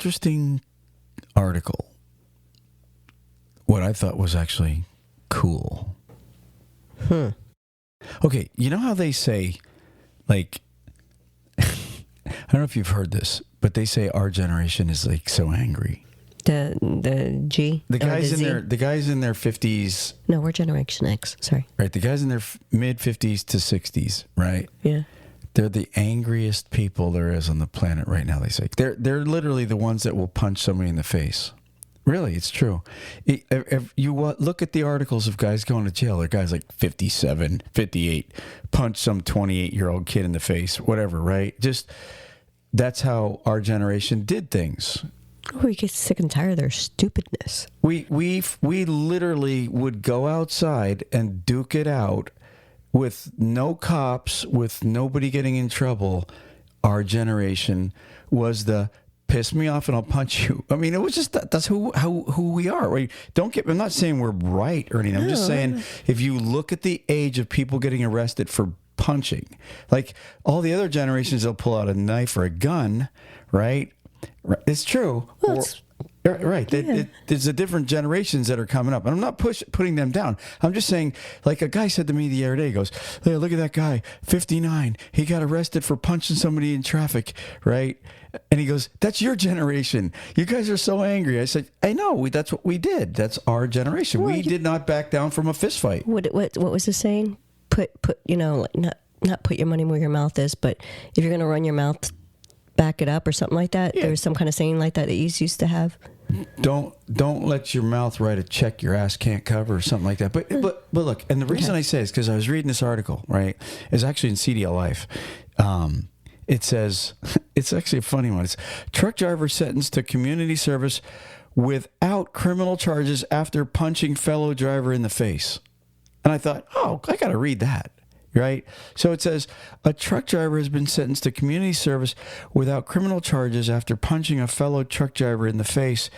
interesting article. What I thought was actually cool. Okay, you know how they say, like, I don't know if you've heard this, but they say our generation is like so angry. The G. The guys in their 50s. No, we're Generation X. Sorry. Right, the guys in their mid 50s to 60s. Right. Yeah. They're the angriest people there is on the planet right now. They say they're literally the ones that will punch somebody in the face. Really, it's true. If you look at the articles of guys going to jail, they're guys like 57, 58, punch some 28-year-old kid in the face, whatever, right? Just that's how our generation did things. We get sick and tired of their stupidness. We literally would go outside and duke it out with no cops, with nobody getting in trouble. Our generation was the piss me off and I'll punch you. I mean, it was just that's who we are. Right? I'm not saying we're right or anything. I'm just saying if you look at the age of people getting arrested for punching, like all the other generations, they'll pull out a knife or a gun, right? It's true. Well, Right. Yeah. There's the different generations that are coming up. And I'm not putting them down. I'm just saying, like a guy said to me the other day, he goes, hey, look at that guy, 59. He got arrested for punching somebody in traffic, right? And he goes, that's your generation. You guys are so angry. I said, I know. That's what we did. That's our generation. We did not back down from a fist fight. What was the saying? Put not put your money where your mouth is, but if you're going to run your mouth, back it up or something like that. Yeah. There was some kind of saying like that you used to have. Don't let your mouth write a check your ass can't cover or something like that. But look, and the reason I say is because I was reading this article, right? It's actually in CDL Life. It says, it's actually a funny one. It's truck driver sentenced to community service without criminal charges after punching fellow driver in the face. And I thought, oh, I got to read that. Right? So it says, a truck driver has been sentenced to community service without criminal charges after punching a fellow truck driver in the face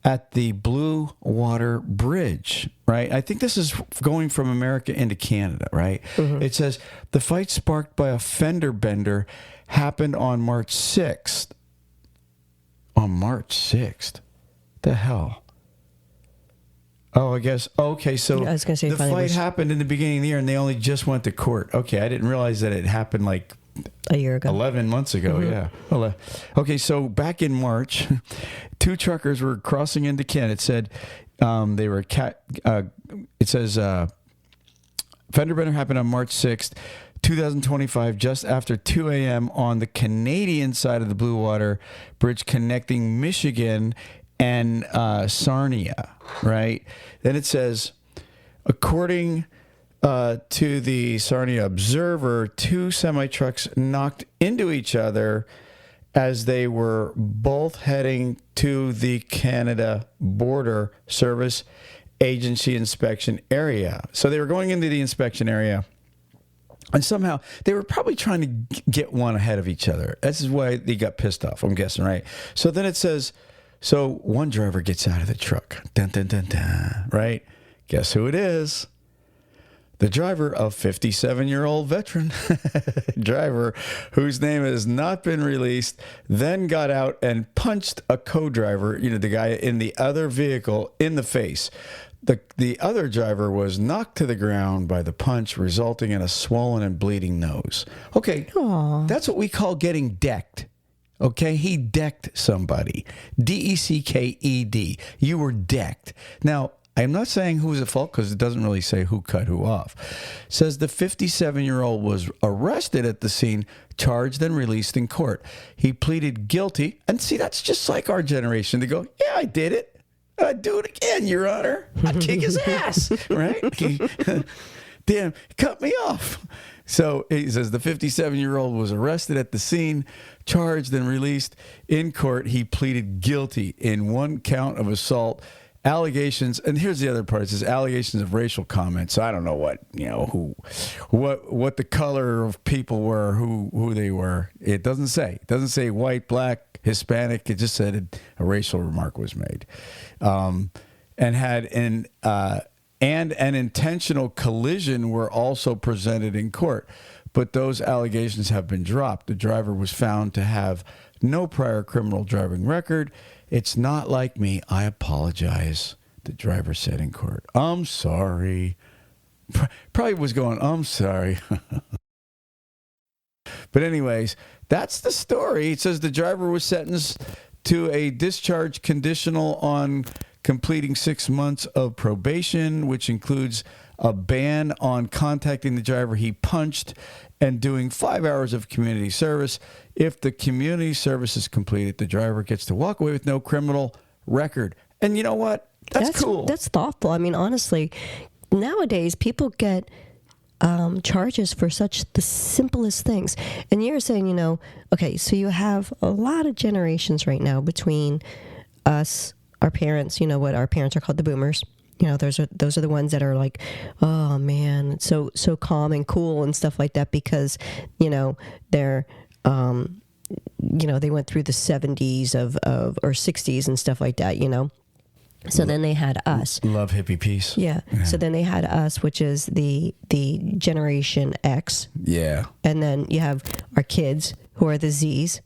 at the Blue Water Bridge, right? I think this is going from America into Canada, right? Mm-hmm. It says, the fight sparked by a fender bender happened on March 6th. On March 6th? The hell? Oh, I guess. Okay, so I was gonna say the fight happened in the beginning of the year, and they only just went to court. Okay, I didn't realize that it happened like a year ago, 11 months ago. Mm-hmm. Yeah. Well, okay, so back in March, two truckers were crossing into Canada. It said they were it says fender bender happened on March 6th, 2025, just after 2 a.m. on the Canadian side of the Blue Water Bridge connecting Michigan and Sarnia, right? Then it says, according to the Sarnia Observer, two semi-trucks knocked into each other as they were both heading to the Canada Border Service Agency inspection area. So they were going into the inspection area, and somehow they were probably trying to get one ahead of each other. This is why they got pissed off, I'm guessing, right? So then it says, so one driver gets out of the truck, dun, dun, dun, dun, right? Guess who it is? The driver, a 57-year-old veteran driver whose name has not been released, then got out and punched a co-driver, the guy in the other vehicle, in the face. The other driver was knocked to the ground by the punch, resulting in a swollen and bleeding nose. Okay, Aww. That's what we call getting decked. Okay, he decked somebody. D-E-C-K-E-D. You were decked. Now, I'm not saying who's at fault because it doesn't really say who cut who off. It says the 57-year-old was arrested at the scene, charged and released in court. He pleaded guilty. And see, that's just like our generation. They go, yeah, I did it. I'd do it again, Your Honor. I'd kick his ass, right? Damn, cut me off. So he says the 57-year-old was arrested at the scene, charged and released in court. He pleaded guilty in one count of assault, allegations, and here's the other part. It says allegations of racial comments. I don't know what the color of people were, who they were. It doesn't say. It doesn't say white, black, Hispanic. It just said a racial remark was made, and an intentional collision were also presented in court. But those allegations have been dropped. The driver was found to have no prior criminal driving record. It's not like me. I apologize, the driver said in court. I'm sorry. Probably was going, I'm sorry. But anyways, that's the story. It says the driver was sentenced to a discharge conditional on completing 6 months of probation, which includes a ban on contacting the driver he punched and doing 5 hours of community service. If the community service is completed, the driver gets to walk away with no criminal record. And you know what? That's cool. That's thoughtful. I mean, honestly, nowadays people get charges for such the simplest things. And you're saying, okay, so you have a lot of generations right now between us, our parents, what our parents are called, the boomers. Those are the ones that are like, oh man, so calm and cool and stuff like that because, they're, they went through the 70s or 60s and stuff like that, So then they had us. Love hippie peace. Yeah. So then they had us, which is the Generation X. Yeah. And then you have our kids, who are the Z's,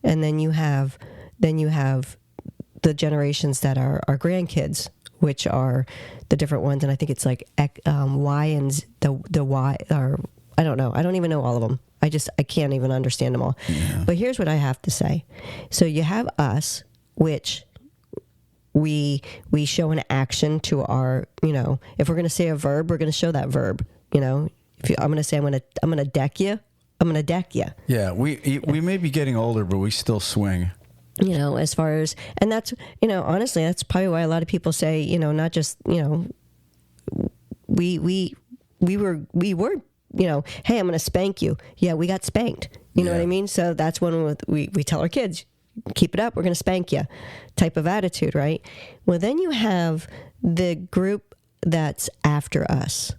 and then you have the generations that are our grandkids, which are the different ones. And I think it's like Y and the Y are, I don't know. I don't even know all of them. I can't even understand them all. Yeah. But here's what I have to say. So you have us, which we show an action to our, if we're going to say a verb, we're going to show that verb. If I'm going to say I'm going to deck you, I'm going to deck you. Yeah, we may be getting older, but we still swing. As far as, and that's, honestly, that's probably why a lot of people say, not just, we were, hey, I'm going to spank you. Yeah, we got spanked. You know what I mean? So that's when we tell our kids, keep it up, we're going to spank you type of attitude, right? Well, then you have the group that's after us,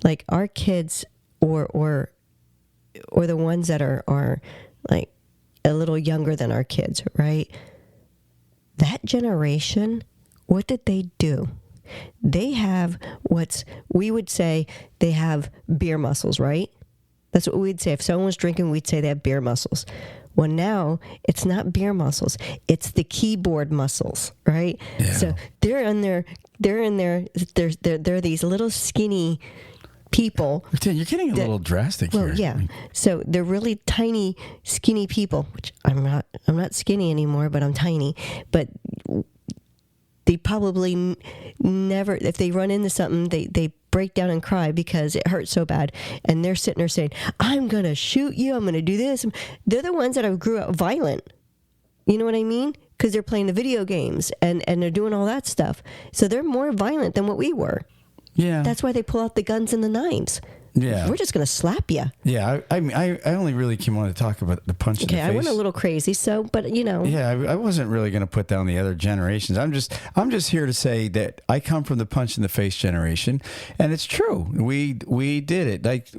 like our kids or the ones that are like a little younger than our kids, right? That generation, what did they do? They have we would say they have beer muscles, right? That's what we'd say. If someone was drinking, we'd say they have beer muscles. Well, now it's not beer muscles; it's the keyboard muscles, right? Yeah. So they're these little skinny people. You're getting a little drastic here. Well, yeah. So they're really tiny, skinny people. Which I'm not skinny anymore, but I'm tiny. But they probably never, if they run into something, they break down and cry because it hurts so bad. And they're sitting there saying, I'm going to shoot you. I'm going to do this. They're the ones that grew up violent. You know what I mean? Because they're playing the video games and they're doing all that stuff. So they're more violent than what we were. Yeah. That's why they pull out the guns and the knives. Yeah. We're just going to slap you. Yeah. I only really came on to talk about the punch in the face. Okay, I went a little crazy, but Yeah, I wasn't really going to put down the other generations. I'm just here to say that I come from the punch in the face generation, and it's true. We did it. Like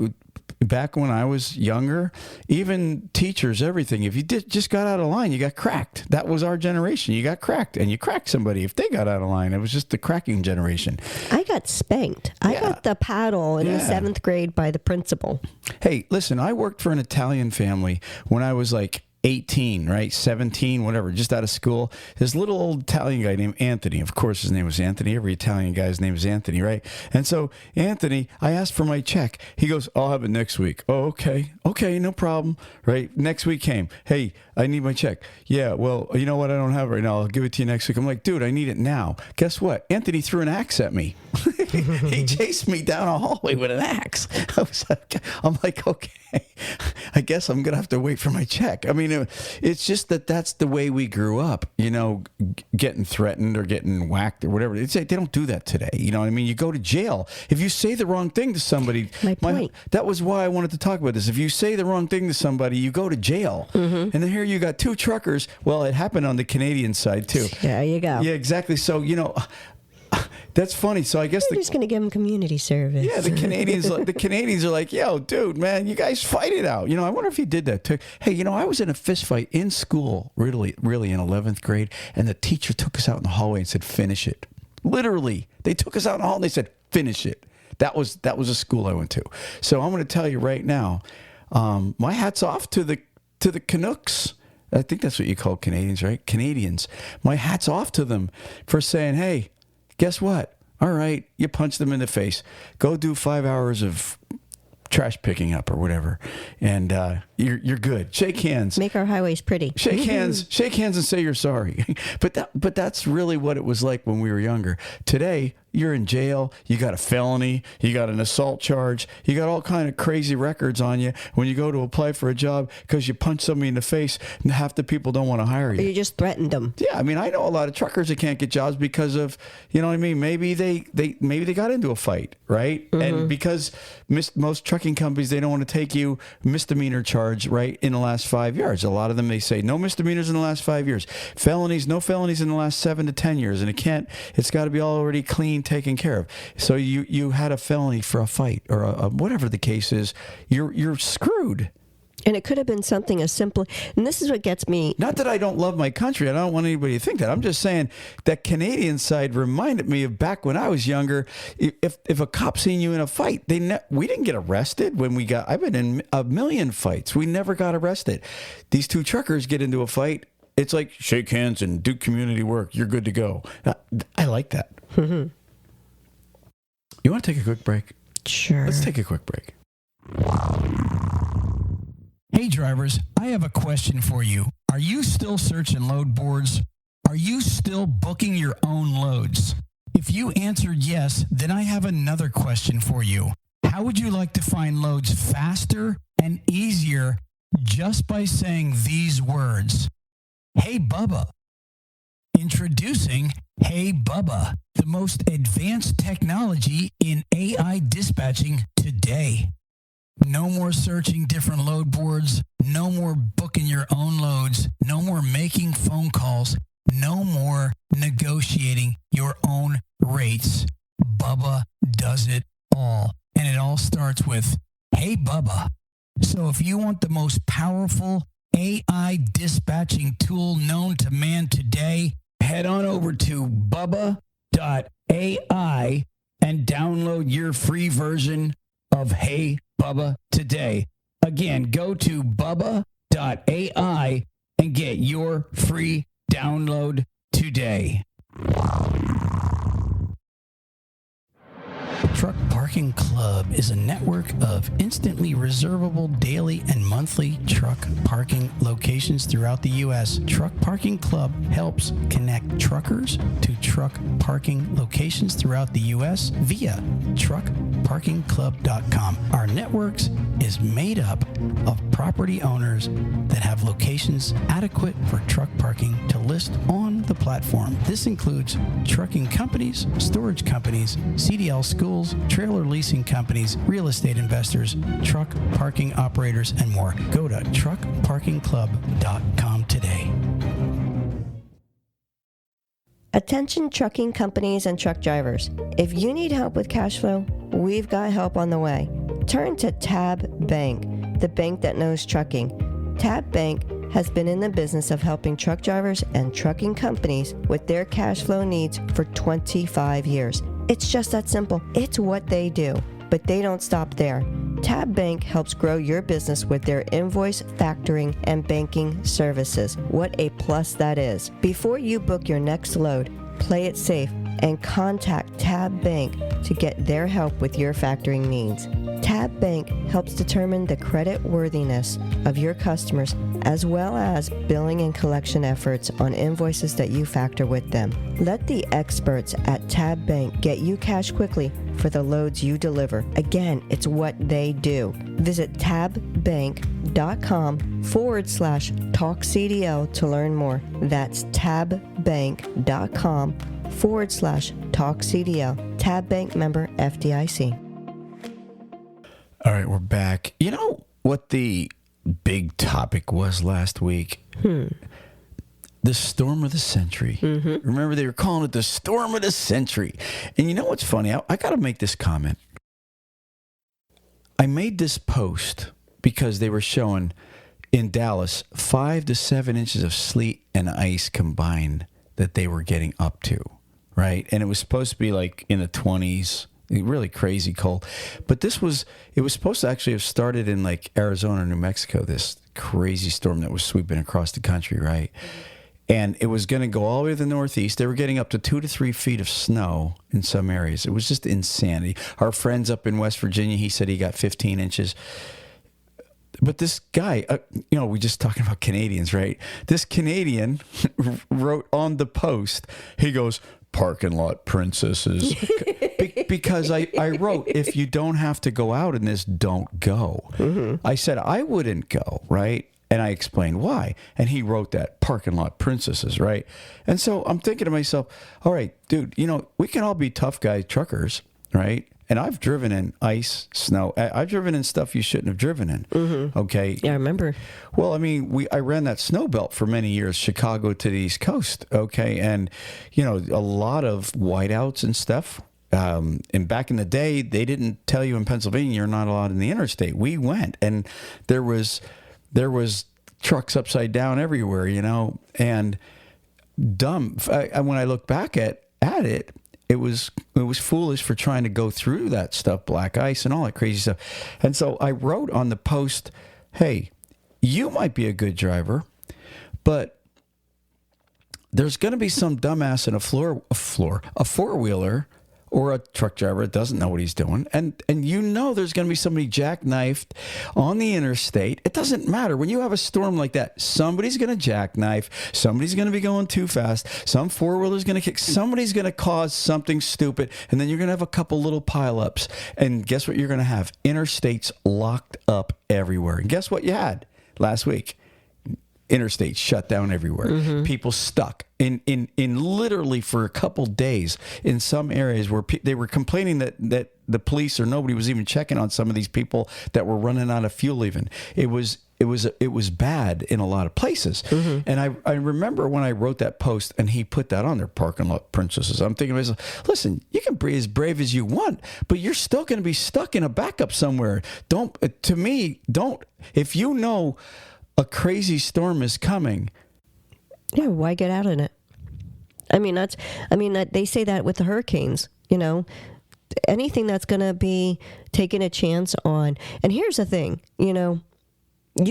back when I was younger, even teachers, everything. If you just got out of line, you got cracked. That was our generation. You got cracked, and you cracked somebody if they got out of line. It was just the cracking generation. I got spanked. I got the paddle in the 7th grade by the principal. Hey, listen, I worked for an Italian family when I was like 18, right? 17, whatever, just out of school. This little old Italian guy named Anthony. Of course, his name was Anthony. Every Italian guy's name is Anthony, right? And so, Anthony, I asked for my check. He goes, I'll have it next week. Oh, okay. Okay, no problem. Right? Next week came. Hey, I need my check. Yeah, well, you know what? I don't have it right now. I'll give it to you next week. I'm like, dude, I need it now. Guess what? Anthony threw an axe at me. He chased me down a hallway with an axe. I'm like, okay, I guess I'm going to have to wait for my check. I mean, it's just that's the way we grew up, getting threatened or getting whacked or whatever. They don't do that today. You know what I mean? You go to jail. If you say the wrong thing to somebody, my point. That was why I wanted to talk about this. If you say the wrong thing to somebody, you go to jail. Mm-hmm. And then here you got 2 truckers. Well, it happened on the Canadian side too. There you go. Yeah, exactly. So, that's funny. So I guess they're just going to give them community service. Yeah, the Canadians are like, yo, dude, man, you guys fight it out. I wonder if he did that too. Hey, I was in a fist fight in school, really in 11th grade, and the teacher took us out in the hallway and said, finish it. Literally, they took us out in the hall and they said, finish it. That was a school I went to. So I'm going to tell you right now, my hat's off to the Canucks. I think that's what you call Canadians, right? Canadians. My hat's off to them for saying, hey, guess what? All right, you punch them in the face. Go do 5 hours of trash picking up or whatever, and you're good. Shake hands. Make our highways pretty. Shake hands and say you're sorry. But that's really what it was like when we were younger. Today, you're in jail. You got a felony. You got an assault charge. You got all kind of crazy records on you when you go to apply for a job because you punch somebody in the face and half the people don't want to hire you. Or you just threatened them. Yeah, I mean, I know a lot of truckers that can't get jobs because of, you know what I mean? Maybe they got into a fight, right? And because most trucking companies, they don't want to take you misdemeanor charge, right, in the last 5 years. A lot of them, they say no misdemeanors in the last 5 years. Felonies, no felonies in the last 7 to 10 years. And it's got to be already clean, taken care of. So you had a felony for a fight or a whatever the case is, you're screwed. And it could have been something as simple. And this is what gets me. Not that I don't love my country. I don't want anybody to think that. I'm just saying that Canadian side reminded me of back when I was younger. If a cop seen you in a fight, we didn't get arrested when we got. I've been in a million fights. We never got arrested. These two truckers get into a fight. It's like shake hands and do community work. You're good to go. I like that. You want to take a quick break? Sure. Let's take a quick break. Hey drivers, I have a question for you. Are you still searching load boards? Are you still booking your own loads? If you answered yes, then I have another question for you. How would you like to find loads faster and easier just by saying these words? Hey Bubba. Introducing Hey Bubba, the most advanced technology in AI dispatching today. No more searching different load boards, no more booking your own loads, no more making phone calls, no more negotiating your own rates. Bubba does it all. And it all starts with, Hey Bubba. So if you want the most powerful AI dispatching tool known to man today, head on over to bubba.ai and download your free version of Hey Bubba today. Again, go to bubba.ai and get your free download today. Truck Parking Club is a network of instantly reservable daily and monthly truck parking locations throughout the U.S. Truck Parking Club helps connect truckers to truck parking locations throughout the U.S. via truckparkingclub.com. Our networks is made up of property owners that have locations adequate for truck parking to list on the platform. This includes trucking companies, storage companies, CDL schools, trailer leasing companies, real estate investors, truck parking operators, and more. Go to truckparkingclub.com today. Attention trucking companies and truck drivers. If you need help with cash flow, we've got help on the way. Turn to Tab Bank, the bank that knows trucking. Tab Bank has been in the business of helping truck drivers and trucking companies with their cash flow needs for 25 years. It's just that simple. It's what they do. But they don't stop there. Tab Bank helps grow your business with their invoice, factoring, and banking services. What a plus that is. Before you book your next load, play it safe and contact Tab Bank to get their help with your factoring needs. Tab Bank helps determine the credit worthiness of your customers as well as billing and collection efforts on invoices that you factor with them. Let the experts at Tab Bank get you cash quickly for the loads you deliver. Again, it's what they do. Visit tabbank.com/TalkCDL to learn more. That's tabbank.com/TalkCDL. Tab Bank member FDIC. All right, we're back. You know what the big topic was last week? The storm of the century. Remember, they were calling it the storm of the century. And you know what's funny? I got to make this comment. I made this post because they were showing in Dallas 5 to 7 inches of sleet and ice combined that they were getting up to, right? And it was supposed to be like in the 20s really crazy cold. But it was supposed to actually have started in like Arizona, New Mexico, this crazy storm that was sweeping across the country, right? And it was going to go all the way to the Northeast. They were getting up to 2 to 3 feet of snow in some areas. It was just insanity. Our friends up in West Virginia, he said he got 15 inches. But this guy, we just talking about Canadians, right? This Canadian wrote on the post, he goes, "Parking lot princesses." Because I wrote, if you don't have to go out in this, don't go. Mm-hmm. I said, I wouldn't go, right? And I explained why. And he wrote that, "Parking lot princesses," right? And so I'm thinking to myself, all right, dude, we can all be tough guy truckers, right? And I've driven in ice, snow. I've driven in stuff you shouldn't have driven in. Mm-hmm. Okay. Yeah, I remember. Well, I mean, I ran that snow belt for many years, Chicago to the East Coast. Okay. And, a lot of whiteouts and stuff. And back in the day, they didn't tell you in Pennsylvania you're not allowed in the interstate. We went, and there was trucks upside down everywhere, and dumb. When I look back at it, it was foolish for trying to go through that stuff, black ice and all that crazy stuff. And so I wrote on the post, hey, you might be a good driver, but there's going to be some dumbass in a four-wheeler or a truck driver that doesn't know what he's doing. And there's going to be somebody jackknifed on the interstate. It doesn't matter. When you have a storm like that, somebody's going to jackknife. Somebody's going to be going too fast. Some four-wheeler's going to kick. Somebody's going to cause something stupid. And then you're going to have a couple little pileups. And guess what you're going to have? Interstates locked up everywhere. And guess what you had last week? Interstates shut down everywhere. Mm-hmm. People stuck in literally for a couple days in some areas where they were complaining that the police or nobody was even checking on some of these people that were running out of fuel. Even it was bad in a lot of places. Mm-hmm. And I remember when I wrote that post and he put that on there, "Parking lot princesses." I'm thinking to myself, listen, you can be as brave as you want, but you're still going to be stuck in a backup somewhere. If you know a crazy storm is coming. Yeah, why get out in it? They say that with the hurricanes, anything that's going to be taking a chance on. And here's the thing, you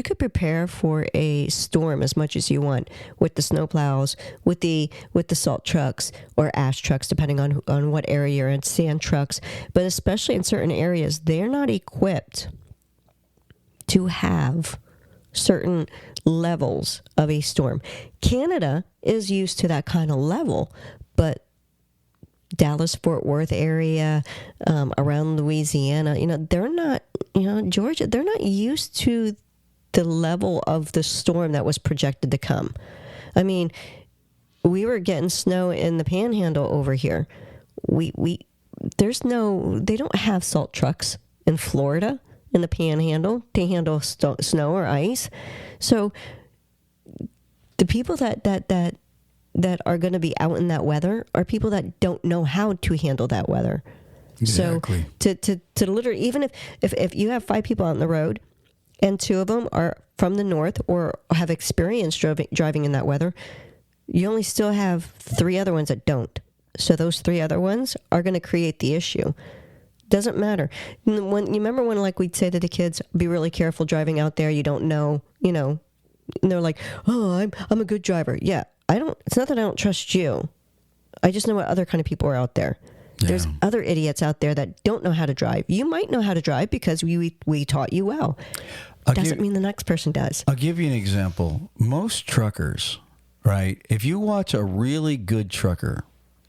could prepare for a storm as much as you want with the snowplows, with the salt trucks or ash trucks, depending on what area you're in, sand trucks. But especially in certain areas, they're not equipped to have certain levels of a storm. Canada is used to that kind of level, but Dallas, Fort Worth area, around Louisiana, they're not, Georgia, they're not used to the level of the storm that was projected to come. I mean, we were getting snow in the Panhandle over here. They don't have salt trucks in Florida, in the Panhandle, to handle snow or ice. So the people that are going to be out in that weather are people that don't know how to handle that weather. Exactly. So to literally, even if you have 5 people out on the road and 2 of them are from the north or have experience driving in that weather, you only still have 3 other ones that don't. So those 3 other ones are going to create the issue. Doesn't matter. You remember when, like, we'd say to the kids, be really careful driving out there. You don't know, and they're like, "Oh, I'm a good driver." Yeah, it's not that I don't trust you. I just know what other kind of people are out there. Yeah. There's other idiots out there that don't know how to drive. You might know how to drive because we taught you well. Doesn't mean the next person does. I'll give you an example. Most truckers, right? If you watch a really good trucker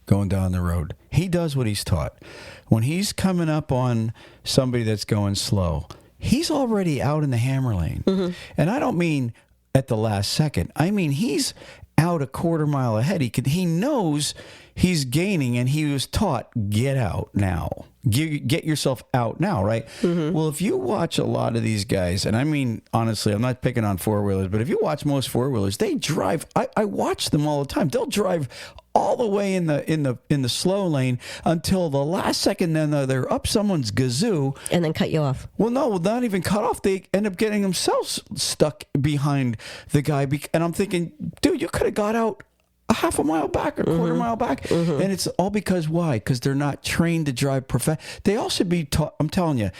going down the road, he does what he's taught. When he's coming up on somebody that's going slow, he's already out in the hammer lane. Mm-hmm. And I don't mean at the last second. I mean, he's out a quarter mile ahead. He knows he's gaining, and he was taught, get out now. Get yourself out now, right? Mm-hmm. Well, if you watch a lot of these guys, and I mean, honestly, I'm not picking on four-wheelers, but if you watch most four-wheelers, they drive. I watch them all the time. They'll drive all the way in the slow lane until the last second. Then they're up someone's gazoo and then cut you off. Well, no, not even cut off. They end up getting themselves stuck behind the guy. And I'm thinking, dude, you could have got out a half a mile back, a quarter mile back. And it's all because why? Because they're not trained to drive They all should be taught. I'm telling you,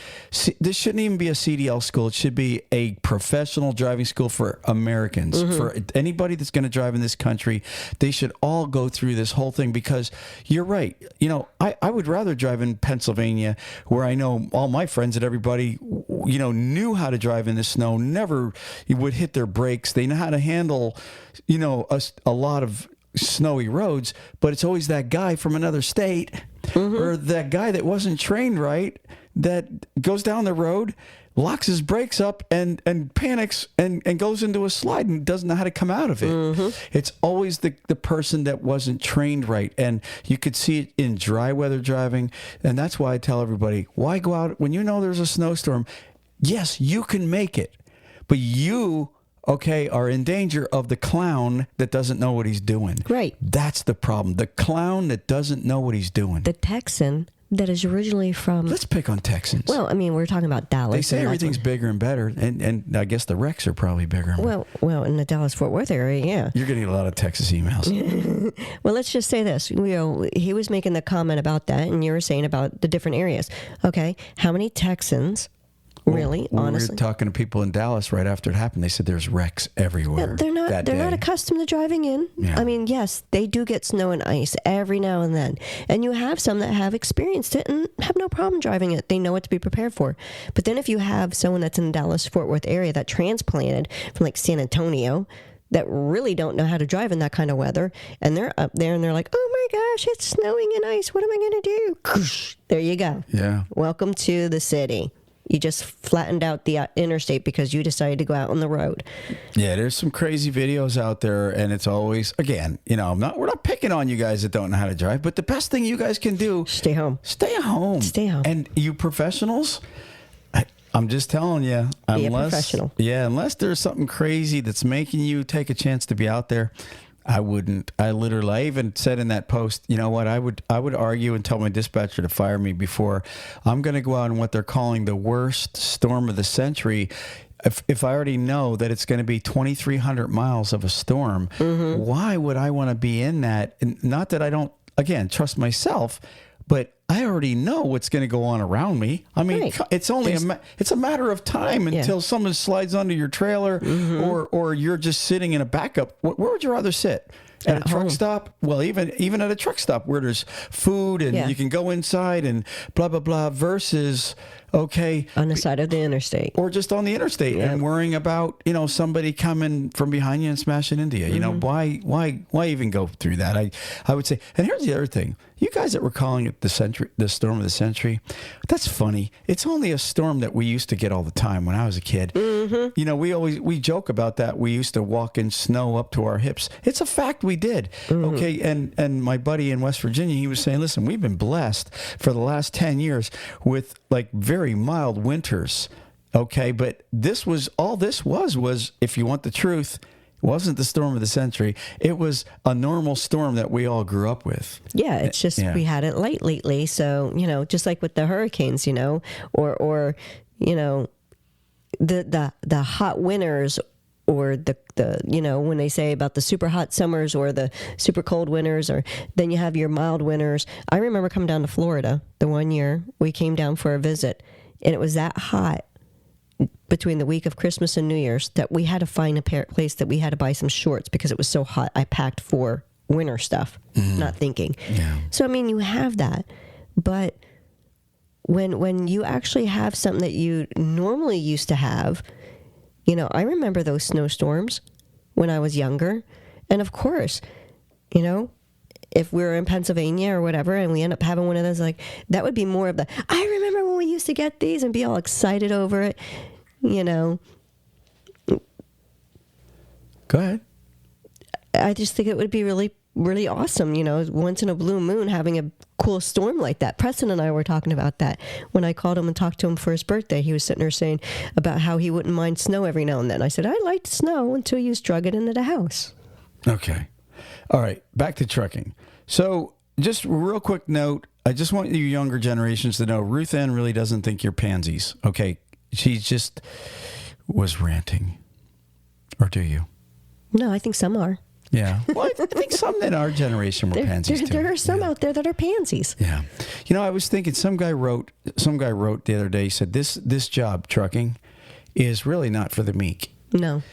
this shouldn't even be a CDL school. It should be a professional driving school for Americans. For anybody that's going to drive in this country, they should all go through this whole thing, because you're right. You know, I would rather drive in Pennsylvania, where I know all my friends and everybody, you know, knew how to drive in the snow, never would hit their brakes. They know how to handle, you know, a lot of snowy roads, but it's always that guy from another state or that guy that wasn't trained right that goes down the road, locks his brakes up and panics and goes into a slide and doesn't know how to come out of it. It's always the person that wasn't trained right. And you could see it in dry weather driving. And that's why I tell everybody, why go out when you know there's a snowstorm? Yes, you can make it, but you are in danger of the clown that doesn't know what he's doing. Right. That's the problem. The clown that doesn't know what he's doing. The Texan that is originally from... Let's pick on Texans. Well, I mean, we're talking about Dallas. They say everything's bigger and better, and I guess the wrecks are probably bigger. Well, in the Dallas-Fort Worth area, yeah. You're getting a lot of Texas emails. Well, let's just say this. You know, he was making the comment about that, and you were saying about the different areas. Okay, how many Texans... Really, honestly, we were talking to people in Dallas right after it happened. They said there's wrecks everywhere. Yeah, they're not accustomed to driving in. Yeah. I mean, yes, they do get snow and ice every now and then, and you have some that have experienced it and have no problem driving it. They know what to be prepared for. But then if you have someone that's in the Dallas-Fort Worth area that transplanted from like San Antonio, that really don't know how to drive in that kind of weather, and they're up there and they're like, oh my gosh, it's snowing and ice. What am I going to do? There you go. Yeah. Welcome to the city. You just flattened out the interstate because you decided to go out on the road. Yeah, there's some crazy videos out there, and it's always, again, you know, we're not picking on you guys that don't know how to drive, but the best thing you guys can do, stay home. Stay home. Stay home. And you professionals, I'm just telling you, be a professional. Yeah, unless there's something crazy that's making you take a chance to be out there, I wouldn't. I even said in that post, you know what, I would argue and tell my dispatcher to fire me before I'm going to go out in what they're calling the worst storm of the century. If I already know that it's going to be 2,300 miles of a storm, why would I want to be in that? And not that I don't, again, trust myself, but I already know what's going to go on around me. I mean, right. It's only it's a matter of time until someone slides under your trailer or you're just sitting in a backup. Where would you rather sit? At a truck stop? Well, even at a truck stop where there's food and you can go inside and blah, blah, blah, versus, on the side of the interstate. Or just on the interstate and worrying about, you know, somebody coming from behind you and smashing into you. You know, why even go through that? I would say, and here's the other thing. You guys that were calling it the storm of the century, that's funny. It's only a storm that we used to get all the time when I was a kid. You know, we joke about that. We used to walk in snow up to our hips. It's a fact we did. Okay, and my buddy in West Virginia, he was saying, listen, we've been blessed for the last 10 years with like very mild winters. Okay, but this was if you want the truth, it wasn't the storm of the century. It was a normal storm that we all grew up with. Yeah, it's just we had it late lately. So, you know, just like with the hurricanes, you know, or you know, the hot winters, or the you know, when they say about the super hot summers or the super cold winters, or then you have your mild winters. I remember coming down to Florida the one year we came down for a visit, and it was that hot between the week of Christmas and New Year's that we had to find a place that we had to buy some shorts because it was so hot. I packed for winter stuff, not thinking. Yeah. So, I mean, you have that. But when you actually have something that you normally used to have, you know, I remember those snowstorms when I was younger. And of course, you know, if we were in Pennsylvania or whatever and we end up having one of those, like, that would be more of the, I remember when we used to get these and be all excited over it, you know. Go ahead. I just think it would be really, really awesome, you know, once in a blue moon having a cool storm like that. Preston and I were talking about that when I called him and talked to him for his birthday. He was sitting there saying about how he wouldn't mind snow every now and then. I said, I liked snow until you drug it into the house. Okay. All right. Back to trucking. So just a real quick note. I just want you younger generations to know Ruth Ann really doesn't think you're pansies. Okay. She just was ranting. Or do you? No, I think some are. Yeah. Well, I think some in our generation were pansies too. There are some out there that are pansies. Yeah. I was thinking some guy wrote the other day, he said this job, trucking, is really not for the meek. No.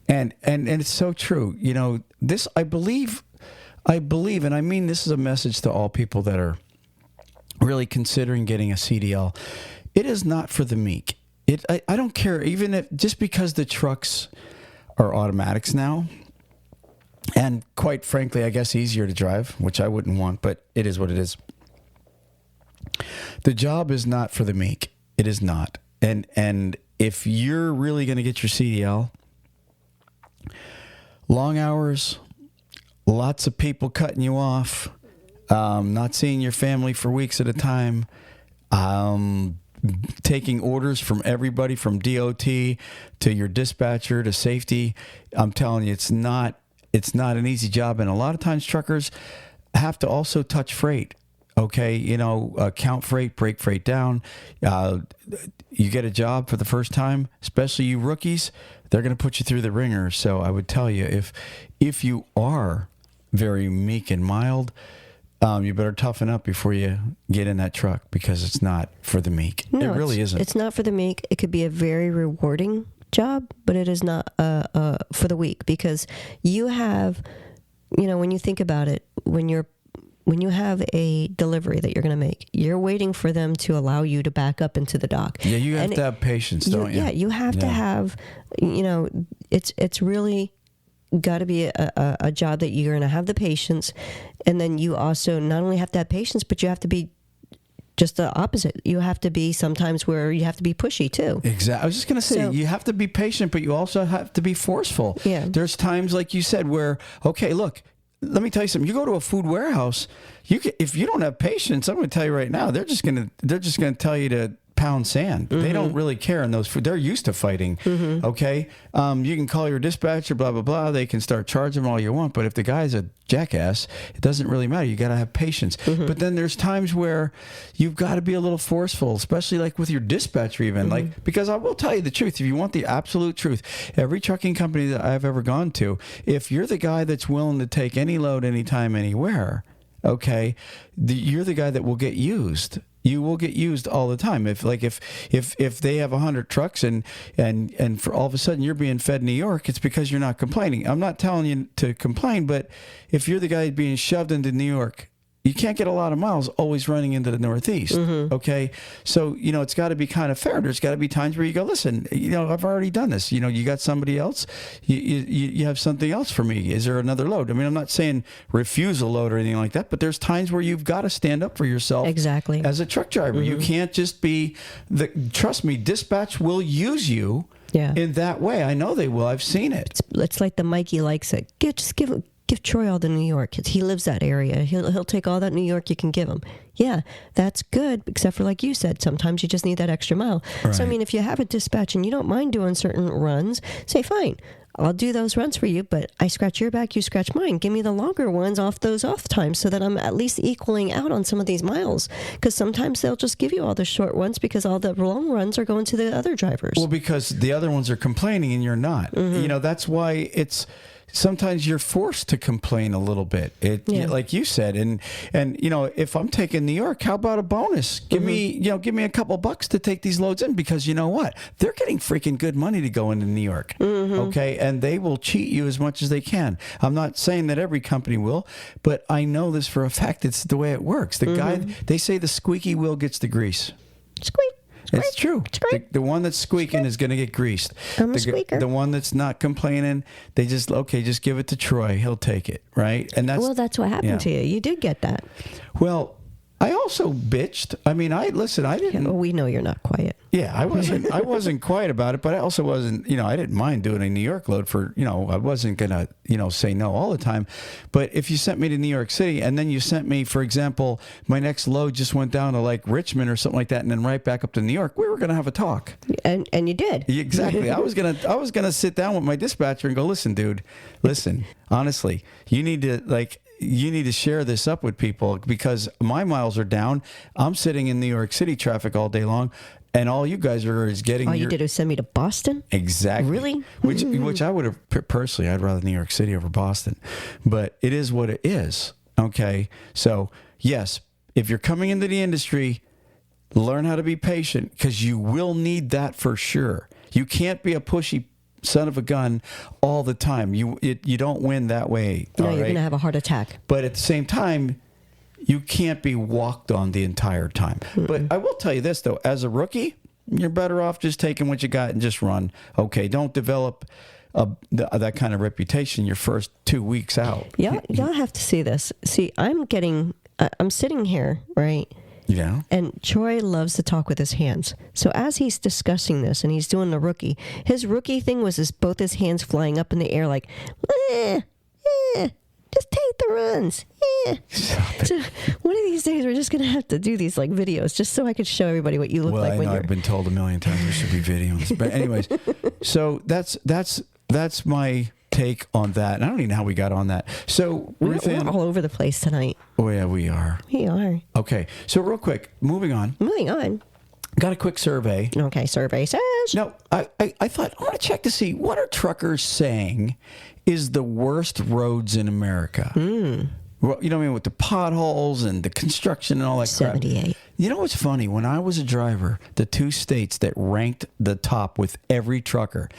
And it's so true. This I believe, and I mean this is a message to all people that are really considering getting a CDL. It is not for the meek. I don't care, even if just because the trucks are automatics now, and quite frankly, I guess easier to drive, which I wouldn't want, but it is what it is. The job is not for the meek. It is not. And if you're really going to get your CDL, long hours, lots of people cutting you off, not seeing your family for weeks at a time, taking orders from everybody from DOT to your dispatcher to safety. I'm telling you, it's not an easy job. And a lot of times truckers have to also touch freight. Okay. Count freight, break freight down. You get a job for the first time, especially you rookies, they're going to put you through the ringer. So I would tell you, if you are very meek and mild, you better toughen up before you get in that truck, because it's not for the meek. No, it really isn't. It's not for the meek. It could be a very rewarding job, but it is not for the weak, because you have, when you think about it, when you have a delivery that you're going to make, you're waiting for them to allow you to back up into the dock. Yeah, you have to have patience, don't you? Yeah, you have to have, it's really got to be a job that you're going to have the patience. And then you also not only have to have patience, but you have to be just the opposite. You have to be sometimes where you have to be pushy too. Exactly. I was just going to say, you have to be patient, but you also have to be forceful. Yeah. There's times, like you said, where, okay, look, let me tell you something. You go to a food warehouse, if you don't have patience, I'm going to tell you right now, they're just going to tell you to pound sand. Mm-hmm. They don't really care in those food. They're used to fighting. Mm-hmm. Okay. You can call your dispatcher, blah, blah, blah. They can start charging all you want. But if the guy's a jackass, it doesn't really matter. You got to have patience. Mm-hmm. But then there's times where you've got to be a little forceful, especially like with your dispatcher even. Mm-hmm. Because I will tell you the truth. If you want the absolute truth, every trucking company that I've ever gone to, if you're the guy that's willing to take any load, anytime, anywhere, okay, you're the guy that will get used. You will get used all the time. If they have 100 trucks and for all of a sudden you're being fed New York, it's because you're not complaining. I'm not telling you to complain, but if you're the guy being shoved into New York, you can't get a lot of miles always running into the Northeast. Mm-hmm. Okay. So, it's got to be kind of fair. There's got to be times where you go, listen, I've already done this. You got somebody else, you have something else for me. Is there another load? I mean, I'm not saying refuse a load or anything like that, but there's times where you've got to stand up for yourself. Exactly. As a truck driver. Mm-hmm. You can't just be trust me, dispatch will use you in that way. I know they will. I've seen it. It's like the Mikey likes it. Just give Troy all the New York. He lives that area. He'll take all that New York you can give him. Yeah, that's good, except for like you said, sometimes you just need that extra mile. Right. So, I mean, if you have a dispatch and you don't mind doing certain runs, say, fine, I'll do those runs for you, but I scratch your back, you scratch mine. Give me the longer ones off those off times so that I'm at least equaling out on some of these miles. Because sometimes they'll just give you all the short ones because all the long runs are going to the other drivers. Well, because the other ones are complaining and you're not. Mm-hmm. That's why it's... Sometimes you're forced to complain a little bit. Like you said, and if I'm taking New York, how about a bonus? Give me a couple bucks to take these loads in, because you know what? They're getting freaking good money to go into New York. Mm-hmm. Okay, and they will cheat you as much as they can. I'm not saying that every company will, but I know this for a fact. It's the way it works. The guy, they say the squeaky wheel gets the grease. Squeak. It's true. The one that's squeaking is going to get greased. I'm a squeaker. The one that's not complaining, they just give it to Troy. He'll take it, right? And that's what happened to you. You did get that. Well, I also bitched. I mean, I didn't. Yeah, well, we know you're not quiet. Yeah, I wasn't quiet about it, but I also wasn't, I didn't mind doing a New York load for, I wasn't going to, say no all the time. But if you sent me to New York City and then you sent me, for example, my next load just went down to like Richmond or something like that and then right back up to New York, we were going to have a talk. And you did. Exactly. I was going to sit down with my dispatcher and go, listen, dude, honestly, you need to share this up with people because my miles are down. I'm sitting in New York City traffic all day long. And all you guys are is getting All you did was send me to Boston? Exactly. Really? Which I would have, personally, I'd rather New York City over Boston. But it is what it is. Okay? So, yes, if you're coming into the industry, learn how to be patient because you will need that for sure. You can't be a pushy son of a gun all the time. You don't win that way. No, you're going to have a heart attack. But at the same time, you can't be walked on the entire time. Mm-mm. But I will tell you this, though. As a rookie, you're better off just taking what you got and just run. Okay, don't develop that kind of reputation your first 2 weeks out. Y'all have to see this. See, I'm sitting here, right? Yeah. And Troy loves to talk with his hands. So as he's discussing this and he's doing the rookie, his rookie thing was both his hands flying up in the air like, just take the runs. Yeah. So one of these days we're just going to have to do these like videos just so I could show everybody what you look like when you're... I've been told a million times there should be videos. But anyways, so that's my take on that. And I don't even know how we got on that. So we're all over the place tonight. Oh yeah, we are. We are. Okay. So real quick, moving on. Got a quick survey. Okay, survey says. No, I thought I want to check to see what are truckers saying is the worst roads in America. Well, you know what I mean, with the potholes and the construction and all that crap. 78. You know what's funny? When I was a driver, the two states that ranked the top with every trucker,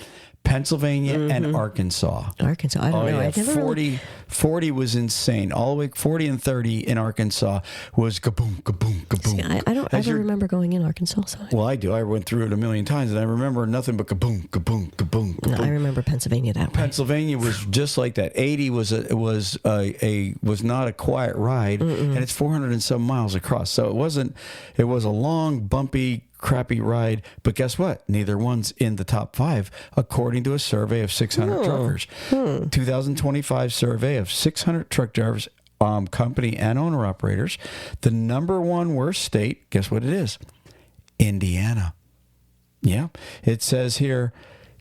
Pennsylvania and Arkansas. I don't know. Yeah. I 40 was insane. All the way 40 and 30 in Arkansas was kaboom, kaboom, kaboom. See, I don't ever remember going in Arkansas. So well, I do. I went through it a million times, and I remember nothing but kaboom, kaboom, kaboom, kaboom. No, I remember Pennsylvania that way. Pennsylvania was just like that. 80 was not a quiet ride, and it's 400 and some miles across. So it wasn't. It was a long, bumpy, crappy ride, but guess what? Neither one's in the top 5, according to a survey of 600 truckers. 2025 survey of 600 truck drivers, company and owner operators. The number one worst state, guess what it is? Indiana. Yeah, it says here.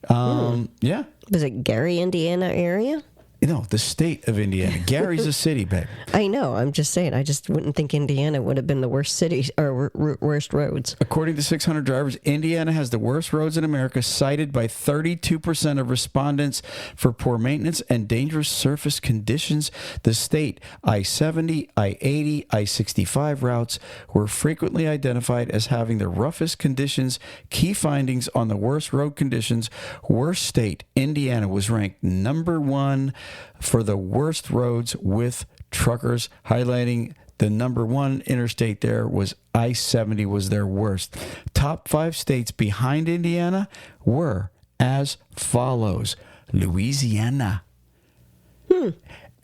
Yeah. Was it Gary, Indiana area? No, the state of Indiana. Gary's a city, babe. I know. I'm just saying. I just wouldn't think Indiana would have been the worst city or worst roads. According to 600 drivers, Indiana has the worst roads in America, cited by 32% of respondents for poor maintenance and dangerous surface conditions. The state I-70, I-80, I-65 routes were frequently identified as having the roughest conditions. Key findings on the worst road conditions. Worst state, Indiana was ranked number 1 for the worst roads with truckers, highlighting the number 1 interstate there was I-70 was their worst. Top 5 states behind Indiana were as follows. Louisiana.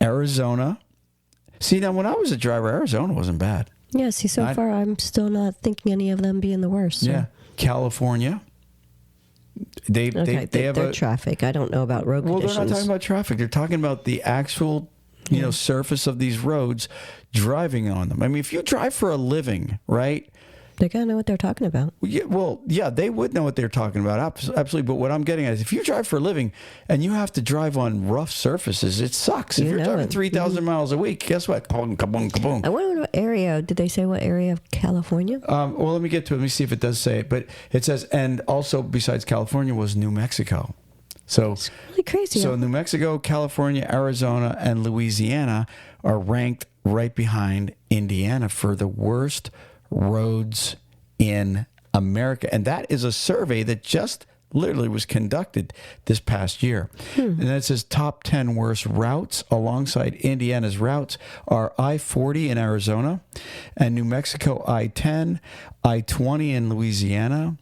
Arizona. See, now when I was a driver, Arizona wasn't bad. Yeah, see, so far I'm still not thinking any of them being the worst. So. Yeah. California. They have traffic. I don't know about road conditions. Well, they're not talking about traffic. They're talking about the actual, surface of these roads, driving on them. I mean, if you drive for a living, right? They gotta know what they're talking about. Yeah, they would know what they're talking about. Absolutely. But what I'm getting at is if you drive for a living and you have to drive on rough surfaces, it sucks. If you're driving 3,000 miles a week, guess what? Kaboom, kaboom, kaboom. I wonder what area. Did they say what area of California? Well, let me get to it. Let me see if it does say it. But it says, and also besides California was New Mexico. So it's really crazy. So New Mexico, California, Arizona, and Louisiana are ranked right behind Indiana for the worst roads in America. And that is a survey that just literally was conducted this past year. And then it says top 10 worst routes alongside Indiana's routes are I-40 in Arizona and New Mexico I-10, I-20 in Louisiana,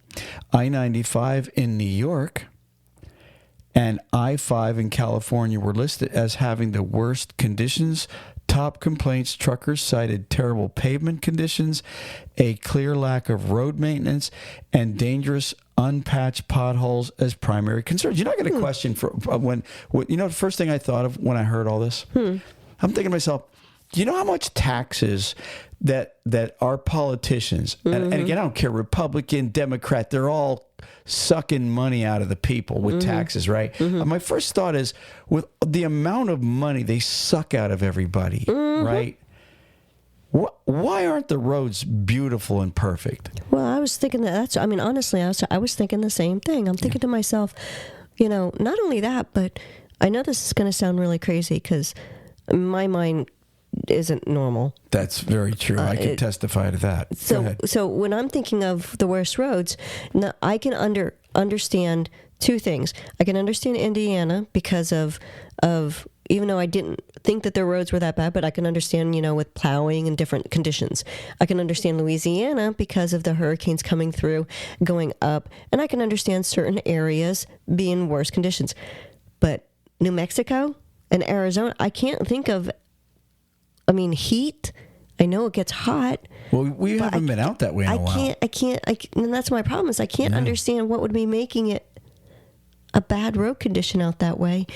I-95 in New York, and I-5 in California were listed as having the worst conditions. Top complaints, truckers cited terrible pavement conditions, a clear lack of road maintenance, and dangerous unpatched potholes as primary concerns. You're not going to question for the first thing I thought of when I heard all this? I'm thinking to myself, do you know how much taxes that our politicians, and again, I don't care, Republican, Democrat, they're all sucking money out of the people with taxes, right? My first thought is, with the amount of money they suck out of everybody, right? Why aren't the roads beautiful and perfect? Well, I was thinking honestly, I was thinking the same thing. I'm thinking to myself, not only that, but I know this is going to sound really crazy because my mind isn't normal. That's very true. I can testify to that. So when I'm thinking of the worst roads, I can understand two things. I can understand Indiana because of even though I didn't think that their roads were that bad, but I can understand, with plowing and different conditions. I can understand Louisiana because of the hurricanes coming through, going up, and I can understand certain areas being worse conditions. But New Mexico and Arizona, I can't think of, heat. I know it gets hot. Well, we haven't been out that way in a while. I can't, and that's my problem is I can't understand what would be making it a bad road condition out that way.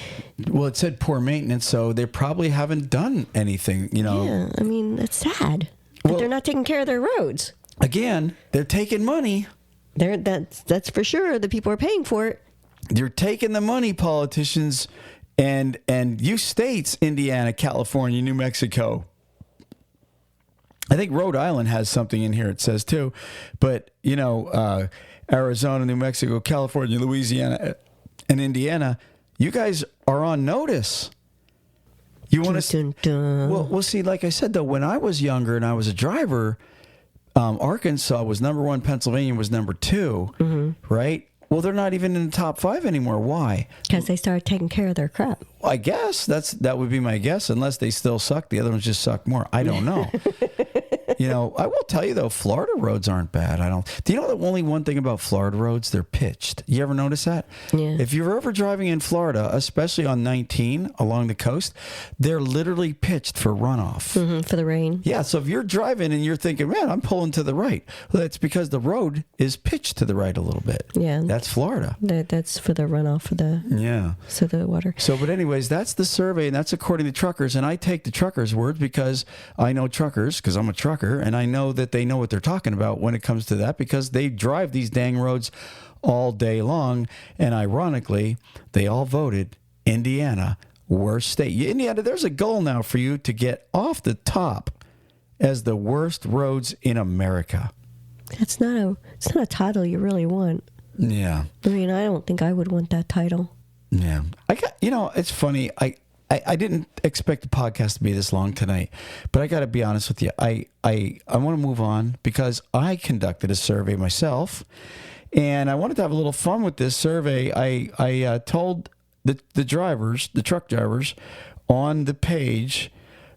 Well, it said poor maintenance, so they probably haven't done anything, Yeah, it's sad. But they're not taking care of their roads. Again, they're taking money. That's for sure. The people are paying for it. You're taking the money, politicians, and you states, Indiana, California, New Mexico. I think Rhode Island has something in here, it says too. But, Arizona, New Mexico, California, Louisiana, and Indiana, you guys are on notice. You want to? Well, see, like I said, though, when I was younger and I was a driver, Arkansas was number 1, Pennsylvania was number 2, right? Well, they're not even in the top 5 anymore. Why? Because they started taking care of their crap. I guess that would be my guess, unless they still suck. The other ones just suck more. I don't know. I will tell you, though, Florida roads aren't bad. Do you know the only one thing about Florida roads? They're pitched. You ever notice that? Yeah. If you're ever driving in Florida, especially on 19 along the coast, they're literally pitched for runoff. For the rain. Yeah, so if you're driving and you're thinking, man, I'm pulling to the right, well, that's because the road is pitched to the right a little bit. Yeah. That's Florida. That's for the runoff for the water. So, but anyways, that's the survey, and that's according to truckers, and I take the truckers' words because I know truckers, because I'm a trucker, and I know that they know what they're talking about when it comes to that because they drive these dang roads all day long, and ironically, they all voted Indiana worst state. Indiana, there's a goal now for you to get off the top as the worst roads in America. It's not a title you really want. Yeah. I don't think I would want that title. Yeah. It's funny. I didn't expect the podcast to be this long tonight, but I got to be honest with you. I want to move on because I conducted a survey myself, and I wanted to have a little fun with this survey. I told the truck drivers on the page,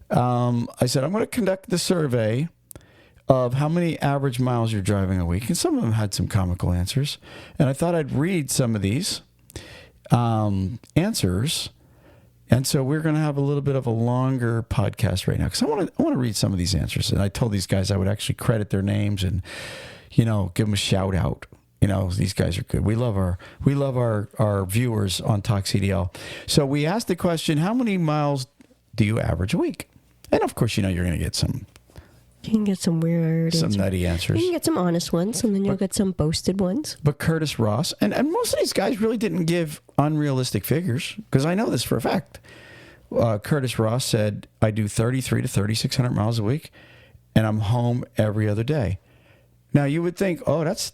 I said, I'm going to conduct the survey of how many average miles you're driving a week. And some of them had some comical answers. And I thought I'd read some of these answers. And so we're going to have a little bit of a longer podcast right now because I want to read some of these answers. And I told these guys I would actually credit their names and, give them a shout out. These guys are good. We love our viewers on TalkCDL. So we asked the question, how many miles do you average a week? And of course, you're going to get some. You can get some weird some nutty answers. You can get some honest ones, and then you'll get some boasted ones. But Curtis Ross, and most of these guys really didn't give unrealistic figures, because I know this for a fact. Curtis Ross said, I do 3,300 to 3,600 miles a week, and I'm home every other day. Now, you would think, oh, that's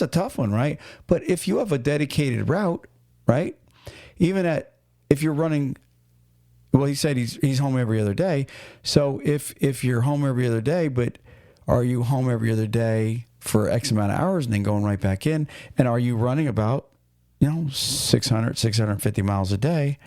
a tough one, right? But if you have a dedicated route, right, if you're running... Well, he said he's home every other day. So if you're home every other day, but are you home every other day for X amount of hours and then going right back in? And are you running about, 600, 650 miles a day,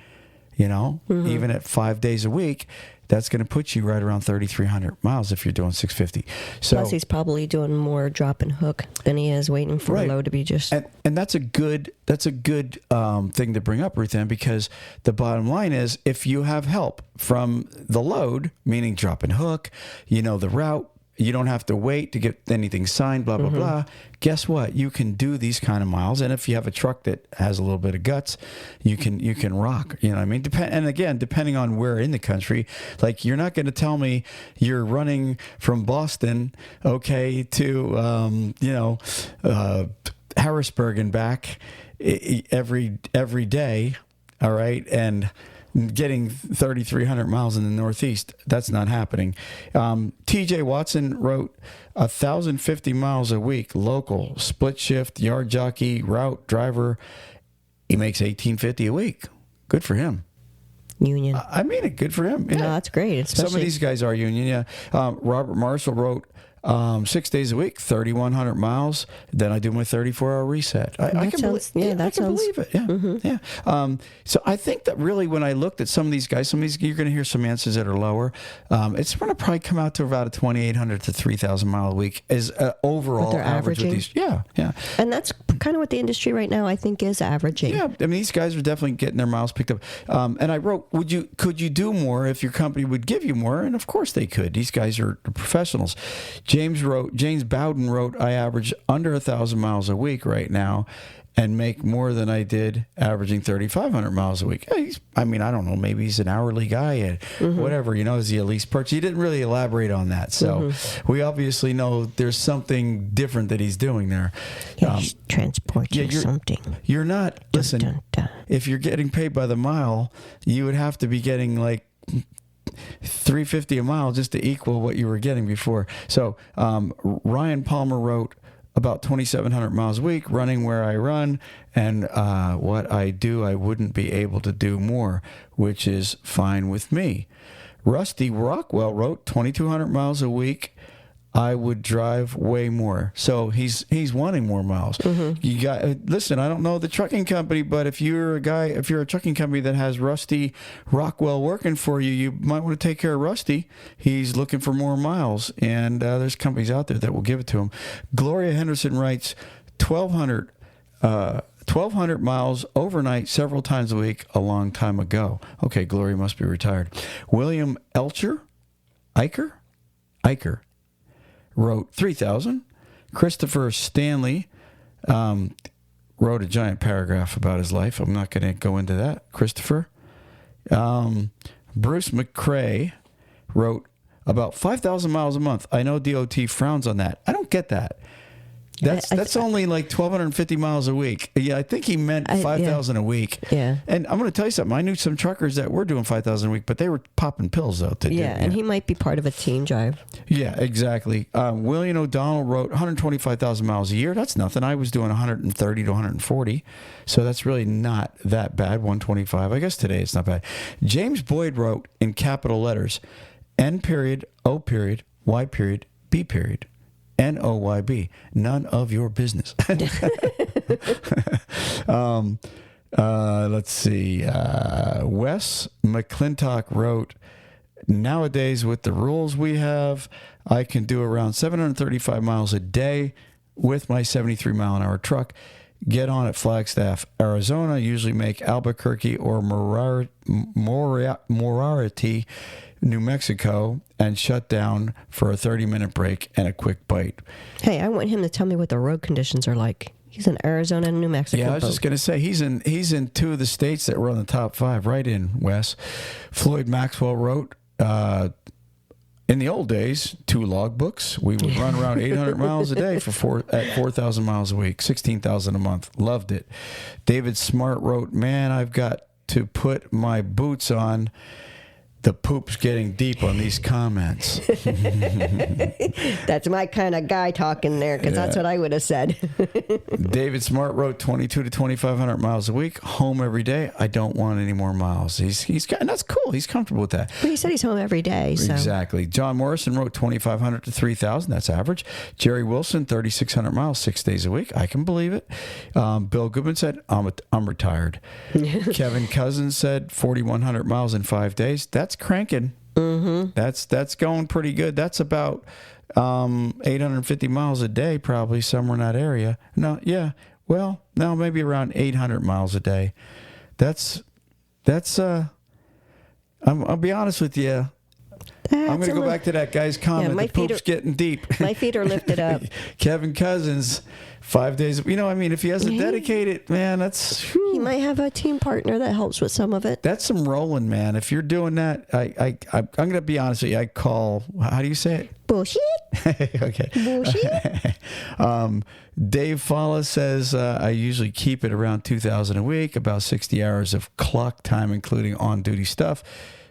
even at 5 days a week? That's going to put you right around 3,300 miles if you're doing 650. So, plus, he's probably doing more drop and hook than he is waiting for a load to be just. And that's a good thing to bring up, Ruth Ann, because the bottom line is if you have help from the load, meaning drop and hook, the route, you don't have to wait to get anything signed, blah, blah, blah. Guess what? You can do these kind of miles. And if you have a truck that has a little bit of guts, you can rock. You know what I mean? And again, depending on where in the country, like you're not going to tell me you're running from Boston, to, Harrisburg and back every day. All right. And getting 3,300 miles in the Northeast. That's not happening. TJ Watson wrote 1,050 miles a week, local, split shift, yard jockey, route driver. He makes $1,850 a week. Good for him. Union. I mean it. Good for him. Yeah. No, that's great. Especially Some of these guys are union. Yeah. Robert Marshall wrote 6 days a week, 3,100 miles. Then I do my 34-hour reset. I can believe it. Yeah. Mm-hmm. Yeah. So I think that really when I looked at some of these guys, you're going to hear some answers that are lower. It's going to probably come out to about a 2,800 to 3,000 mile a week is overall they're average with averaging. these. Yeah. Yeah. And that's kind of what the industry right now, I think, is averaging. Yeah, I mean, these guys are definitely getting their miles picked up. And I wrote, could you do more if your company would give you more? And of course they could. These guys are professionals. James Bowden wrote, I average under 1,000 miles a week right now and make more than I did averaging 3,500 miles a week. I don't know, maybe he's an hourly guy and whatever, is he a lease purchase? He didn't really elaborate on that. So we obviously know there's something different that he's doing there. Yeah, he's transporting something. You're not, listen, if you're getting paid by the mile, you would have to be getting like $350 a mile just to equal what you were getting before. So Ryan Palmer wrote about 2,700 miles a week, running where I run, and what I do, I wouldn't be able to do more, which is fine with me. Rusty Rockwell wrote 2,200 miles a week. I would drive way more. So he's wanting more miles. You got listen. I don't know the trucking company, but if you're a trucking company that has Rusty Rockwell working for you, you might want to take care of Rusty. He's looking for more miles, and there's companies out there that will give it to him. Gloria Henderson writes 1,200 miles overnight several times a week a long time ago. Okay, Gloria must be retired. William Eicher wrote 3,000. Christopher Stanley wrote a giant paragraph about his life. I'm not going to go into that. Christopher. Bruce McCrae wrote about 5,000 miles a month. I know DOT frowns on that. I don't get that. That's only like 1,250 miles a week. Yeah, I think he meant 5,000 a week. Yeah. And I'm going to tell you something. I knew some truckers that were doing 5,000 a week, but they were popping pills though. And he might be part of a team drive. Yeah, exactly. William O'Donnell wrote 125,000 miles a year. That's nothing. I was doing 130 to 140. So that's really not that bad, 125. I guess today it's not bad. James Boyd wrote in capital letters, N period, O period, Y period, B period. NOYB, none of your business. Let's see. Wes McClintock wrote, nowadays with the rules we have, I can do around 735 miles a day with my 73 mile an hour truck. Get on at Flagstaff, Arizona, usually make Albuquerque or Moriarty, New Mexico, and shut down for a 30-minute break and a quick bite. Hey, I want him to tell me what the road conditions are like. He's in Arizona and New Mexico. Yeah, I was just going to say, he's in two of the states that were on the top 5, right in, Wes. Floyd Maxwell wrote, in the old days, 2 logbooks. We would run around 800 miles a day at 4,000 miles a week, 16,000 a month. Loved it. David Smart wrote, man, I've got to put my boots on. The poop's getting deep on these comments. That's my kind of guy talking there, because that's what I would have said. David Smart wrote 22 to 2,500 miles a week, home every day. I don't want any more miles. He's got, and that's cool. He's comfortable with that. But he said he's home every day. So. Exactly. John Morrison wrote 2,500 to 3,000. That's average. Jerry Wilson, 3,600 miles, 6 days a week. I can believe it. Bill Goodman said, I'm retired. Kevin Cousins said 4,100 miles in 5 days. That's cranking. That's going pretty good. That's about 850 miles a day, probably somewhere in that area. No, yeah. Well, no, maybe around 800 miles a day. That's I'll be honest with you. I'm going to go back to that guy's comment. my The poop's getting deep. My feet are lifted up. Kevin Cousins, 5 days. If he has to dedicate it, man, that's. He might have a team partner that helps with some of it. That's some rolling, man. If you're doing that, I'm going to be honest with you. I call. How do you say it? Bullshit. Okay. Bullshit. Dave Falla says, I usually keep it around 2,000 a week, about 60 hours of clock time, including on-duty stuff.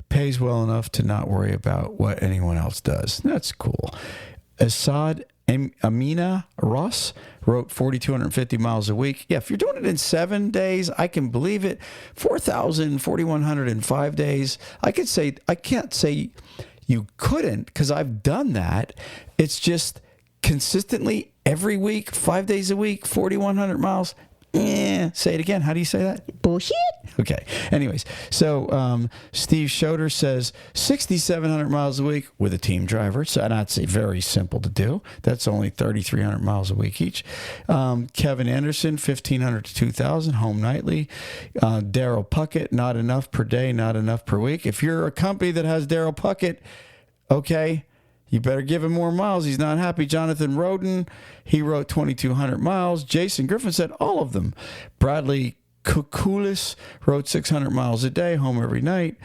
Pays well enough to not worry about what anyone else does. That's cool. Assad Amina Ross wrote 4,250 miles a week. Yeah, if you're doing it in 7 days, I can believe it. 4,000, 4,100 in 5 days. I can't say you couldn't, because I've done that. It's just consistently every week, 5 days a week, 4,100 miles. Say it again. How do you say that? Bullshit. Okay. Anyways, so Steve Schroeder says 6,700 miles a week with a team driver. So that's very simple to do. That's only 3,300 miles a week each. Kevin Anderson, 1,500 to 2,000 home nightly. Daryl Puckett, not enough per day, not enough per week. If you're a company that has Daryl Puckett, okay, you better give him more miles. He's not happy. Jonathan Roden, he wrote 2,200 miles. Jason Griffin said all of them. Bradley Kukulis wrote 600 miles a day, home every night.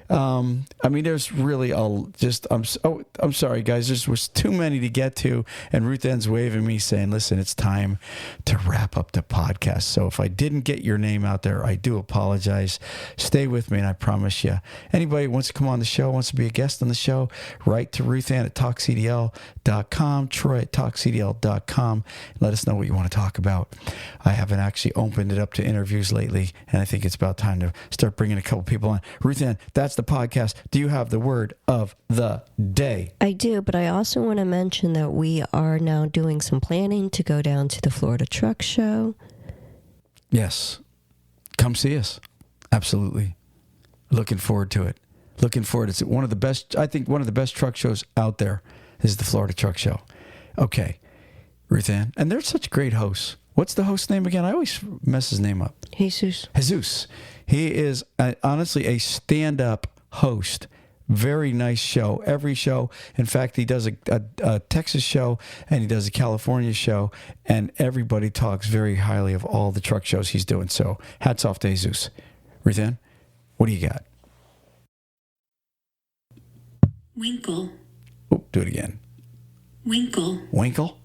There's really I'm sorry, guys. There was too many to get to. And Ruth Ann's waving me saying, listen, it's time to wrap up the podcast. So if I didn't get your name out there, I do apologize. Stay with me, and I promise you, anybody who wants to come on the show, wants to be a guest on the show, write to Ruth Ann at TalkCDL.com, Troy at TalkCDL.com. Let us know what you want to talk about. I haven't actually opened it up to interviews lately, and I think it's about time to start bringing a couple people on. Ruth Ann, that's the podcast. Do you have the word of the day? I do, but I also want to mention that we are now doing some planning to go down to the Florida Truck Show. Yes. Come see us. Absolutely. Looking forward to it. It's one of the best truck shows out there is the Florida Truck Show. Okay. Ruth Ann. And they're such great hosts. What's the host's name again? I always mess his name up. Jesus. He is honestly a stand-up host. Very nice show. Every show. In fact, he does a Texas show and he does a California show, and everybody talks very highly of all the truck shows he's doing. So hats off to Jesus. Ruth Ann, what do you got? Winkle. Oh, do it again. Winkle. Winkle?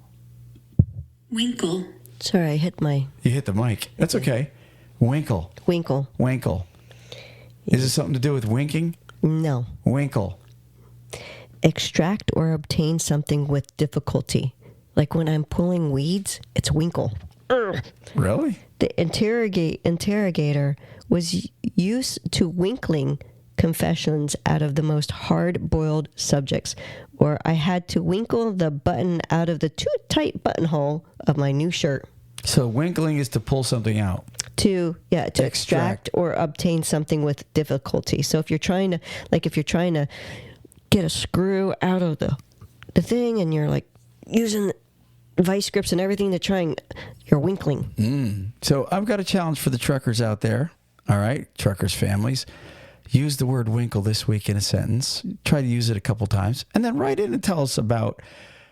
Winkle. Sorry, I hit my... You hit the mic. That's okay. Winkle. Winkle. Is it something to do with winking? No. Winkle. Extract or obtain something with difficulty. Like when I'm pulling weeds, it's winkle. Really? The interrogator was used to winkling confessions out of the most hard-boiled subjects, or I had to winkle the button out of the too tight buttonhole of my new shirt. So winkling is to pull something out. To extract or obtain something with difficulty. So if you're trying to get a screw out of the thing, and you're like using vice grips and everything to try and, you're winkling. So I've got a challenge for the truckers out there. All right, truckers families. Use the word winkle this week in a sentence. Try to use it a couple times, and then write in and tell us about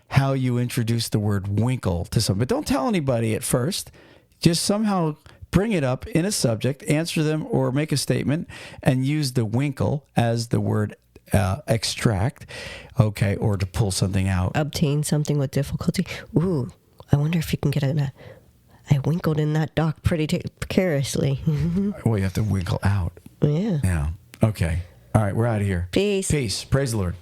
how you introduce the word winkle to somebody. But don't tell anybody at first. Just somehow bring it up in a subject, answer them, or make a statement, and use the winkle as the word extract, okay, or to pull something out. Obtain something with difficulty. Ooh, I wonder if you can get I winkled in that dock pretty precariously. Well, you have to winkle out. Yeah. Yeah. Okay. All right, we're out of here. Peace. Praise the Lord.